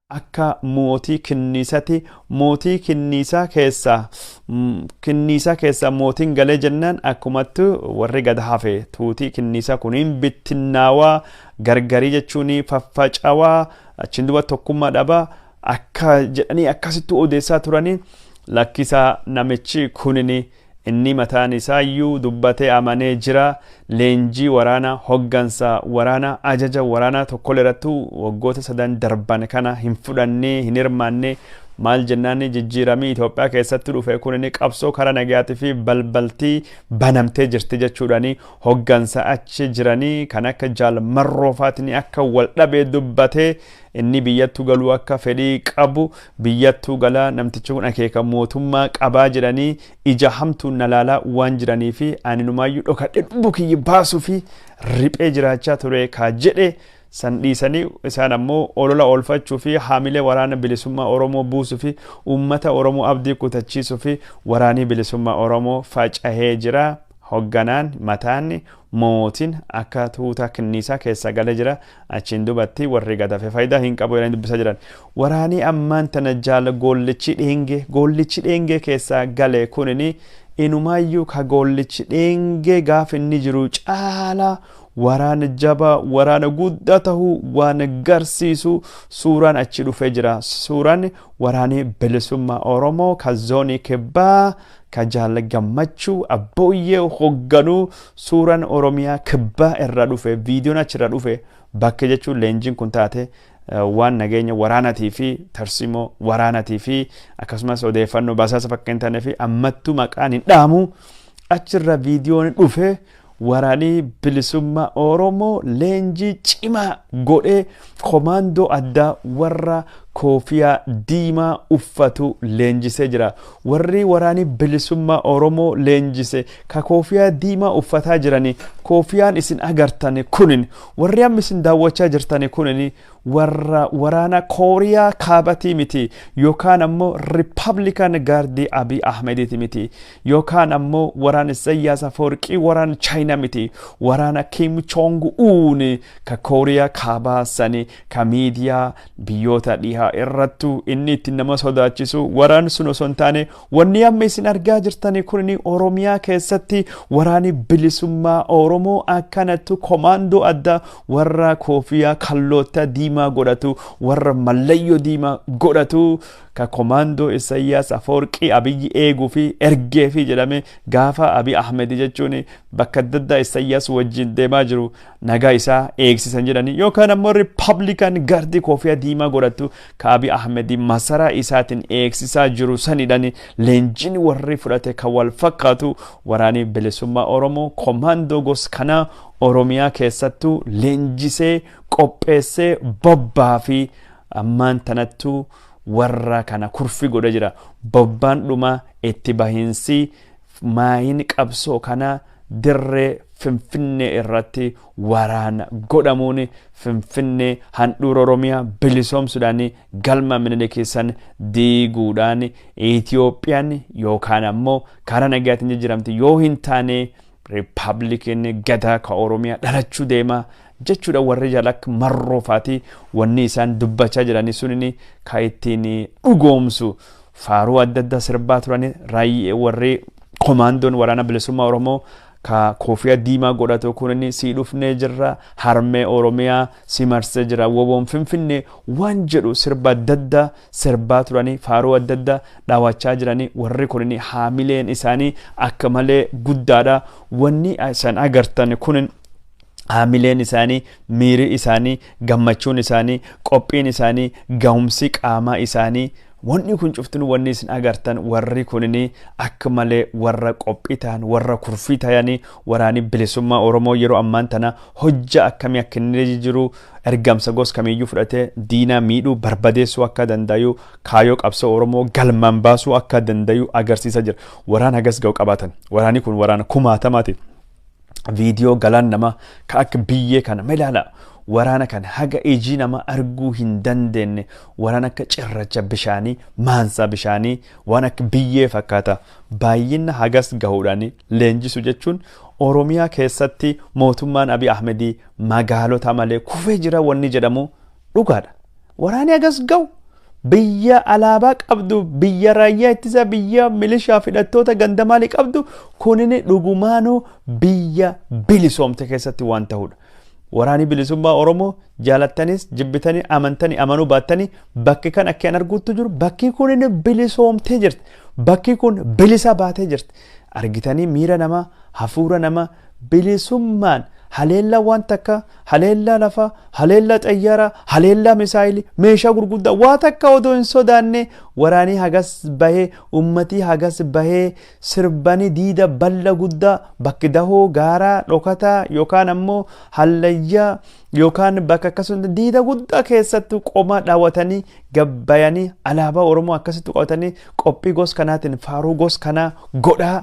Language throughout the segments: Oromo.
akka mootii kinniisaa keessa mootiin galee jennaan akkumattu warri gad hafe tuutii kinniisaa kuniin bittinnaawaa gargarii jechuun faffacawaa achiin duba tokkummaa dhabaa akka jedhanii akkasitti odeessaa turanii lakkisaa namichi kunini inni mataan isaayyuu dubbatee amanee jira leenjii waraana hoggansa waraana ajaja waraana tokkoleerattu waggoota 3 darban kana hin fudhannee hin hirmaannee maal jennaani jijjiiramii Itoophiyaa keessatti dhufe kunini qabsoo karaa nagaatii fi balbaltii banamtee jirti jechuudhaani hoggansa achi jiranii kan akka jaal marroofaatini akka wal dhabee dubbatee inni biyyattuu galuu akka fedhii qabu biyyattuu galaa namtichi kun akeeka mootummaa qabaa jedhanii ija hamtuun nalaalaa waan jiranii fi aninumaayyuu dhokadhe dhubbu kiyyi baasuu fi riphee jiraachaa ture kaa jedhe san dhiisanii isaan ammoo olola oolfachuu fi haamilee waraana bilisummaa Oromoo buusuu fi uummata Oromoo abdii kutachiisuu fi waraanii bilisummaa Oromoo facahee jira hogganaan mataan mootiin akka tuuta kinniisaa keessa galee jira achiin dubatti warri gadafe faayidaa hin qabu jedhanii dubbisaa jiran waraanii ammaan tana jaala gollichi dheengee keessa gale kunini inumaayyuu ka gollichi dheengee gaaf inni jiru caalaa waraana jabaa waraana guddaa ta'uu waan agarsiisu suuraan achi dhufee jira suuraan waraanii bilisummaa Oromoo ka zoonii kibbaa ka jaala gammachuu abbooyyee hogganuu suuraan Oromiyaa kibbaa irra dhufe viidiyoon achirra dhufe bakka jechuun leenjiin kun taate waan nageenya waraanatii fi tarsimoo waraanatii fi akkasumas odeeffannoo basaasa fakkeenya ta'anii fi ammattuu maqaan hin dhaamu achirra viidiyoon dhufe waraanii bilisummaa Oromoo leenjii cimaa godhee komaandoo addaa warra koofiyaa diimaa uffatu leenjisee jira warri waraanii bilisummaa Oromoo leenjise ka koofiyaa diimaa uffataa jiranii koofiyaan isin agartani kunin warri amma isin daawwachaa jirtani kunin warra waraana Kooriyaa kaabatii miti yookaan ammoo Republican Guard Abiy Ahmediti miti yookaan ammoo waraana Isaayyaas Afwerqii waraana China miti waraana Kim Jong Un ka Kooriyaa kaabaa sani ka miidiyaa biyyoota dhihaa irrattu inni itti nama sodaachisu waraan sun osoo hin taane wanni amma isin argaa jirtani kunni Oromiyaa keessatti waraani bilisummaa Oromoo akkanattu komaandoo adda warra koofiyaa kalloota diimaa godhatu warra mallayyo diimaa godhatu ka komaandoo Isaayyaas Afwerqii Abiy eeguu fi ergee fi jedhame gaafa Abiy Ahmed jechuun bakka dadda Isaayyaas wajjin deemaa jiru nagaa isaa eegsisan jedhani yookaan ammoo Republican Guard koofiyaa diimaa godhatu ka Abiy Ahmed masaraa isaatiin eegsisaa jiru sanidhani leenjiin warri fudhate ka wal fakkaatu waraanii bilisummaa Oromoo komaandoo gos kana Oromiyaa keessattuu leenjisee qopheessee bobbaa fi ammaan tanattu warra kana kurfi godha jira bobbaan dhuma itti bahinsi maayin qabsoo kana dirree Finfinnee irratti waraana godhamuun Finfinnee handhuura Oromiyaa bilisoomsuudhaan galma Minilik keessan diiguudhaan Itoophiyaan yookaan ammoo karaa nagaatiin jijjiiramti yoo hin taane Republican gadaa ka Oromiyaa dhalachuu deema jechuudha warri jalak marroofaati wanni isaan dubbachaa jiranii sunini ka ittiin dhugoomsu faaruu adda addaa sirbaa turani raayii warri komaandoon waraana bilisummaa Oromoo ka koofiyaa diimaa godhatu kunni si dhufnee jirra harmee Oromiyaa si marsee jira WBON Finfinnee waan jedhu sirba adda addaa sirbaa turani faaruu adda addaa dhaawachaa jiranii warri kunni haamileen isaanii akka malee guddaadha wanni isaan agartan kunni haamileen isaanii miiri isaanii gammachuun isaanii qophiin isaanii gahumsi qaamaa isaanii wanni kun cuftun wanni isin agartan warri kunini akka malee warra qophii ta'an warra kurfii ta'anii waraanii bilisummaa Oromoo yeroo ammaan tana hojja akkamii akka inni jiru ergamsa gos kamiyyuu fudhatee diinaa miidhuu barbadeessuu akka dandayu kaayoo qabsoo Oromoo galmaan baasuu akka dandayu agarsiisa jira waraana hagas ga'u qabaatan waraanii kun waraana kumaatamaati viidiyoo galaan nama ka akka biyyee kana ilaala waraana kan haga iji nama arguu hin dandeenye waraana akka cirracha bishaanii maansaa bishaanii waan akka biyyee fakkaata baay'ina hagas gahuudhaan leenjisu jechuun Oromiyaa keessatti mootummaan Abiy Ahmed magaalota malee kufee jira wanni jedhamu dhugaadha waraani agas ga'u biyya alaabaa qabdu biyya raayyaa ittisa biyya milishaa fidhattoota gandamaalii qabdu kunini dhugumaanuu biyya bilisoomte keessatti waan ta'udha. Waraani bilisummaa Oromoo jaalattanis jibbitanii amantanii amanuu baattanii bakki kan akka hin arguutti jiru bakki kunini bilisoomtee jirti. Bakki kun bilisa baatee jirti. Argitanii miira namaa hafuura namaa bilisummaan haleellaa waan takka haleellaa lafa haleellaa xayyaara haleellaa misaayilii meeshaa gurguddaa waan takka odoo hin sodaanne waraanii hagas bahee ummatii hagas bahee sirbanii diida balla guddaa bakki dahoo gaaraa dhokataa yookaan ammoo hallayyaa yookaan bakka akkasuma diida guddaa keessatti qoma dhaawatanii gabbayanii alaabaa Oromoo akkasitti qabatanii qophii gos kanaatiin faaruu gos kanaa godhaa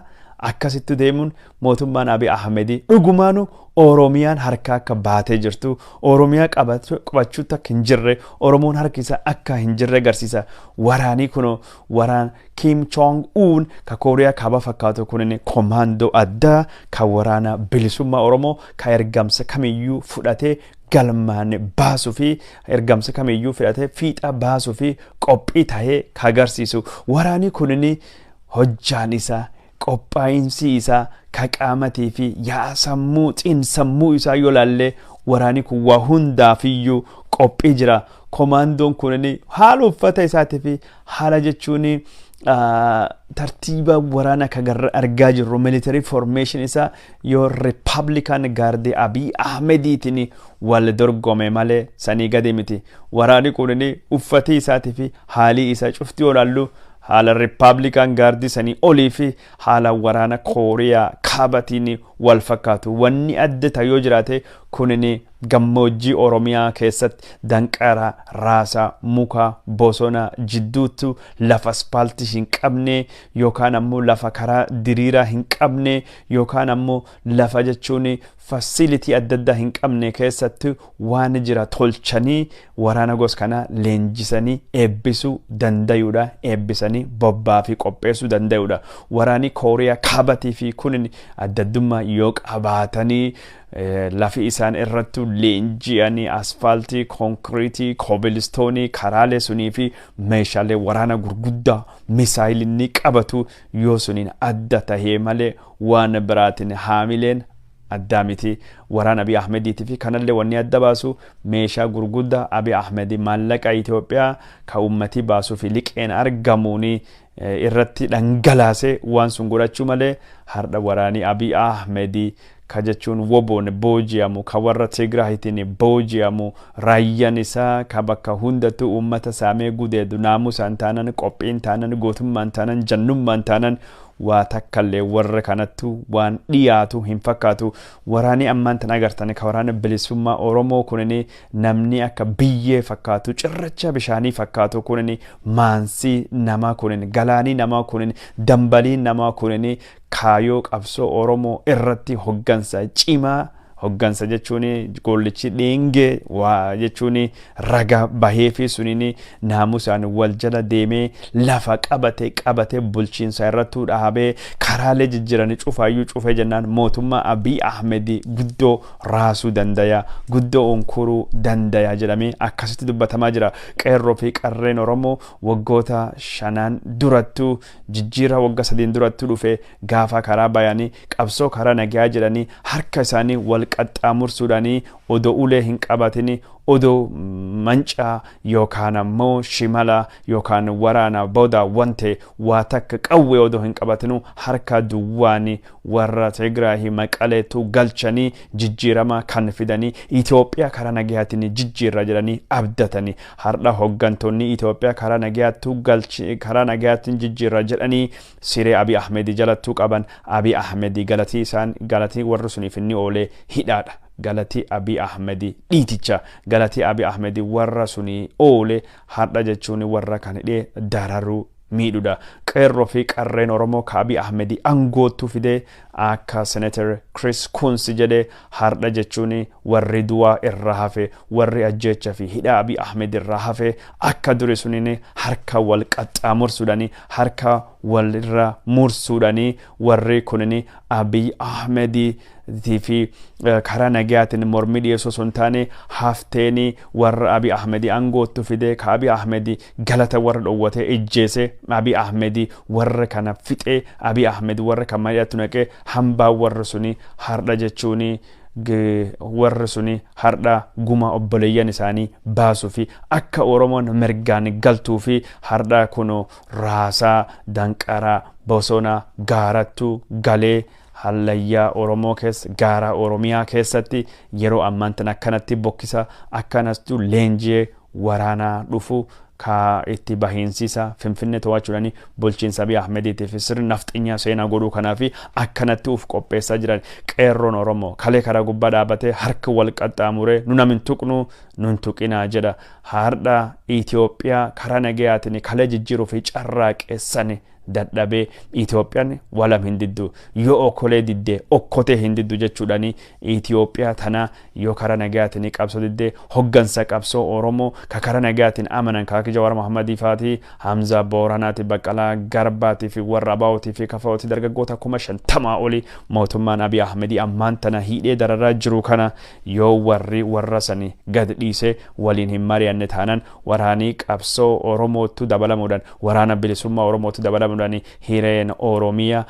akkasitti deemuun mootummaan Abiy Ahmedii dhugumaanu Oromiyaan harka akka baatee jirtu Oromiyaa qabachuu akka hin jirre Oromoon harki isaa akka hin jirre agarsiisa. Waraanii kuno waraan Kim Jong Un ka Kooriyaa kaaba fakkaatu kunini komaandoo addaa ka waraana bilisummaa Oromoo ka ergamsa kamiyyuu fudhatee galmaan baasuu fi ergamsa kamiyyuu fudhatee fiixa baasuu fi qophii tahee ka agarsiisu. Waraanii kunini hojjaan isaa qophaa'insi isaa ka qaamatii fi yaasammuu xiinsammuu isaa yoo laallee waraani kun waa hundaafiyyuu qophii jira. Komaandoon kunini haala uffata isaatii fi haala jechuun tartiiba waraana ka argaa jirru military formation isaa yoo Republican Guard Abiy Ahmediitiin wal dorgome malee sanii gadi miti. Waraani kunini uffati isaatii fi haalii isaa cufti yoo laallu haala Republican Guard sanii olii fi haala waraana Kooriyaa kaabatiin wal fakkaatu. Wanni adda ta'uu jiraate kunini gammoojjii Oromiyaa keessatti danqara raasa muka bosona jidduutu lafa aspaaltii hin qabne yookaan ammoo lafa karaa diriiraa hin qabne yookaan ammoo lafa jechuun facility adda addaa hin qabne keessatti waan jira tolchanii waraana gos kana leenjisanii eebbisuu danda'uudha. Eebbisanii bobbaa fi qopheessuu danda'uudha. Waraani Kooriyaa kaabatii fi kunin addaddummaa yoo qabaatanii lafi isaan irrattu leenji'anii asfaaltii konkiriitii koobilistoonii karaalee sunii fi meeshaalee waraana gurguddaa misaayilinni qabatu yoo suniin adda tahee malee waan biraatiin haamileen addaa miti. Waraana Abiy Ahmediitii fi kanallee wanni adda baasu meeshaa gurguddaa Abiy Ahmedii maallaqa Itoophiyaa ka ummatii baasuu fi liqeen argamuuni irratti dhangalaasee waan sun godhachuu malee har'a waraanii Abiy Ahmedii ka jechuun WBON booji'amu ka warra Tigraayitiin booji'amu raayyaan isaa ka bakka hundatu ummata saamee gudeedu naamusaan taanan qophiin taanan gootummaan taanan jannummaan taanan waa takkallee warra kanattu waan dhiyaatu hin fakkaatu. Waraanii ammaan tan agartan ka waraana bilisummaa Oromoo kunini namni akka biyyee fakkaatu cirracha bishaanii fakkaatu kunini maansii namaa kunini galaanii namaa kunini dambalii namaa kunini kaayoo qabsoo Oromoo irratti hoggansa cimaa hoggansa jechuun gollichi dheengee waa jechuun raga bahee fi sunini naamusaan wal jala deemee lafa qabate bulchiinsa irratti dhaabee karaalee jijjiiranii cufaayyuu cufee jennaan mootummaa Abiy Ahmedii guddoo raasuu dandaya guddoo onkuruu dandaya jedhamee akkasitti dubbatamaa jira. Qeerroo fi qarreen Oromoo waggoota 5 durattu jijjiira wagga 3 durattu dhufe gaafa karaa bayanii qabsoo karaa nagaa jedhanii harka isaanii wal qaxxaamursuudhaanii odoo ulee hin qabatini odoo mancaa yookaan ammoo shimala yookaan waraana booda wante waa takka qawwee odoo hin qabatinu harka duwwaanii warra Tigraay maqaleetu galchanii jijjiirama kan fidanii Itoophiyaa karaa nagayaatiin jijjiirra jedhanii abdatanii har'a hoggantoonni Itoophiyaa karaa nagayaatu galchi karaa nagayaatiin jijjiirra jedhanii siree Abiy Ahmedii jalattuu qaban. Abiy Ahmedii galatii warra suniif inni oolee hidhaadha. Galatii Abiy Ahmedii dhiiticha galatii Abiy Ahmedii warra sunii oole har'a jechuun warra kan hidhee dararuu miidhuudha. Qeerroo fi qarreen Oromoo ka Abiy Ahmedii angootu fidee akka Senator Chris Coons jedhe har'a jechuun warri du'aa irra hafe warri ajjeecha fi hidhaa Abiy Ahmed irra hafe akka duri suniin harka wal qaxxaamursuudhaanii harka wal irra mursuudhaanii warri kunini Abiy Ahmed fi karaa nagayaatiin mormii dhiyeessuu osoo hin taane hafteeni warra Abiy Ahmed aangootti fide ka Abiy Ahmed galata warra dhowwatee ijjeese Abiy Ahmed warra kana fixee Abiy Ahmed warra kan mari'atu naqee hambaa warra suni har'a jechuuni warra suni har'a guma obboleeyyan isaanii baasuu fi akka Oromoon mirgaan galtuu fi har'a kuno raasaa danqaraa bosona gaarattu galee hallayyaa Oromoo keessa gaara Oromiyaa keessatti yeroo ammaan tan akkanatti bokkisa akkanastu leenjii waraanaa dhufu ka itti bahiinsiisa Finfinnee to'achuudhaanii bulchiinsa Abiy Ahmediitiif sirna nafxinyaa seenaa godhuu kanaaf akkanatti uf qopheessaa jiran qeerroon Oromoo kalee karaa gubbaa dhaabatee harka wal qaxxaamuree nu namin tuqnu nun tuqinaa jedha har'a Itoophiyaa karaa nagayaatiin kalee jijjiiruu fi carraaqeessani dadhabee Itoophiyaan walam hin diddu yoo okolee diddee okkotee hin diddu jechuudhaanii Itoophiyaa tana yoo karaa nagayaatiin qabsoo diddee hoggansa qabsoo Oromoo ka karaa nagayaatiin amanan kaaki Jawaar Mohammadii faati Hamza Booranaati Baqqalaa Garbaatii fi warra Abaawootii fi Kafaawootii dargaggoota 50 oli mootummaan Abiy Ahmed ammaan tana hidhee dararaa jiru kana yoo warra sani gad dhiise waliin hin mari'anne taanan waraanii qabsoo Oromootu dabalamuudhaan waraana bilisummaa Oromootu dabalamuudhaan hireen Oromiyaa